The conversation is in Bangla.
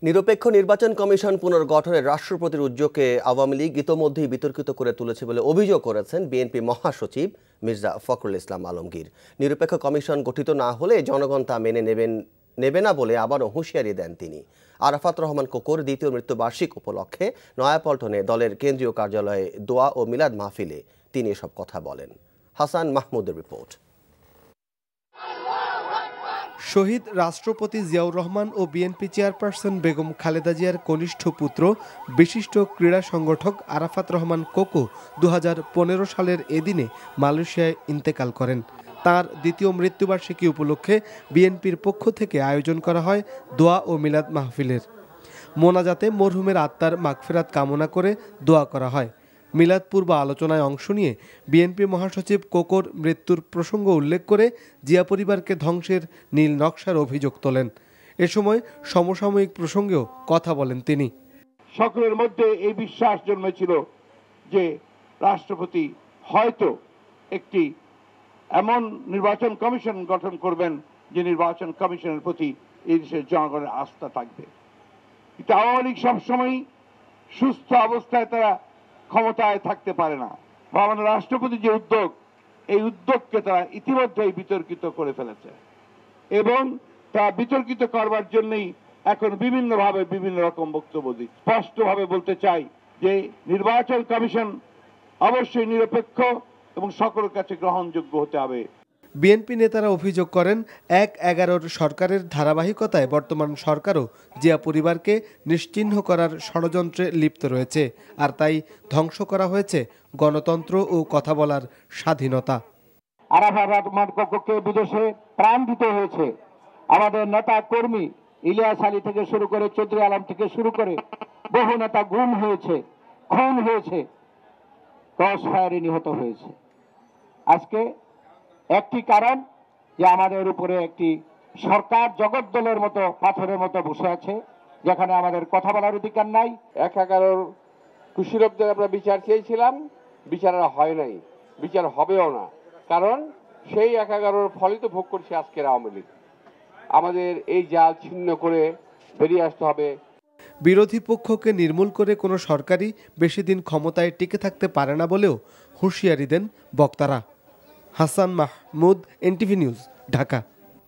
নিরপেক্ষ নির্বাচন কমিশন পুনর্গঠনের রাষ্ট্রপতির উদ্যোগকে আওয়ামী লীগ ইতোমধ্যেই বিতর্কিত করে তুলেছে বলে অভিযোগ করেছেন বিএনপি মহাসচিব মির্জা ফখরুল ইসলাম আলমগীর। নিরপেক্ষ কমিশন গঠিত না হলে জনগণ তা মেনে নেবে না বলে আবারও হুঁশিয়ারি দেন তিনি। আরাফাত রহমান কোকোর দ্বিতীয় মৃত্যুবার্ষিক উপলক্ষে নয়াপল্টনে দলের কেন্দ্রীয় কার্যালয়ে দোয়া ও মিলাদ মাহফিলে তিনি এসব কথা বলেন। হাসান মাহমুদের রিপোর্ট। শহীদ রাষ্ট্রপতি জিয়াউর রহমান ও বিএনপি চেয়ারপারসন বেগম খালেদা জিয়ার কনিষ্ঠ পুত্র বিশিষ্ট ক্রীড়া সংগঠক আরাফাত রহমান কোকো 2015 সালের এদিনে মালয়েশিয়ায় ইন্তেকাল করেন। তার দ্বিতীয় মৃত্যুবার্ষিকী উপলক্ষে বিএনপির পক্ষ থেকে আয়োজন করা হয় দোয়া ও মিলাদ মাহফিলের। মোনাজাতে মরহুমের আত্মার মাগফিরাত কামনা করে দোয়া করা হয়। মিলাদ পূর্ব আলোচনায় অংশ নিয়ে বিএনপি মহাসচিব কোকোর মৃত্যুর প্রসঙ্গ উল্লেখ করে জিয়া পরিবারকে ধ্বংসের নীল নকশার অভিযোগ তোলেন। এ সময় সমসাময়িক প্রসঙ্গেও কথা বলেন তিনি। সকলের মধ্যে এই বিশ্বাস জন্মেছিল যে রাষ্ট্রপতি হয়তো একটি এমন নির্বাচন কমিশন গঠন করবেন যে নির্বাচন কমিশনের প্রতি এই দেশের জনগণের আস্থা থাকবে। কিন্তু আওয়ামী লীগ সবসময় সুস্থ অবস্থায় তারা ক্ষমতায় থাকতে পারে না। আমাদের রাষ্ট্রপতি যে উদ্যোগ, এই উদ্যোগকে তারা ইতিমধ্যেই বিতর্কিত করে ফেলেছে এবং তা বিতর্কিত করবার জন্যই এখন বিভিন্নভাবে বিভিন্ন রকম বক্তব্য দিচ্ছে। স্পষ্টভাবে বলতে চাই যে নির্বাচন কমিশন অবশ্যই নিরপেক্ষ এবং সকলের কাছে গ্রহণযোগ্য হতে হবে। বিএনপি নেতারা অভিযোগ করেন ১/১১ সরকারের ধারাবাহিকতায় বর্তমান সরকারও জিয়া পরিবারকে নিশ্চিহ্ন করার ষড়যন্ত্রে লিপ্ত রয়েছে, আর তাই ধ্বংস করা হয়েছে গণতন্ত্র ও কথা বলার স্বাধীনতা। আরাফাত রহমান কোকোকে বিদেশে প্রাণ দিতে হয়েছে। আমাদের নেতা কর্মী ইলিয়াস আলী থেকে শুরু করে চৌধুরী আলম থেকে শুরু করে বহু নেতা গুম হয়েছে, খুন হয়েছে, ক্রস ফায়ারে নিহত হয়েছে। আজকে একটি কারণ যে আমাদের উপরে একটি সরকার জগদ্দলের মতো পাথরের মতো বসে আছে, যেখানে আমাদের কথা বলার অধিকার নাই। ১/১১ কুশীলবদের আমরা বিচার চেয়েছিলাম, বিচার হয় নাই, বিচার হবেও না, কারণ সেই ১/১১ ফলিত ভোগ করছে আজকের আওয়ামী লীগ। আমাদের এই জাল ছিন্ন করে বেরিয়ে আসতে হবে। বিরোধী পক্ষকে নির্মূল করে কোনো সরকারই বেশি দিন ক্ষমতায় টিকে থাকতে পারে না বলেও হুঁশিয়ারি দেন বক্তারা। Hasan Mahmud, NTV news, Dhaka.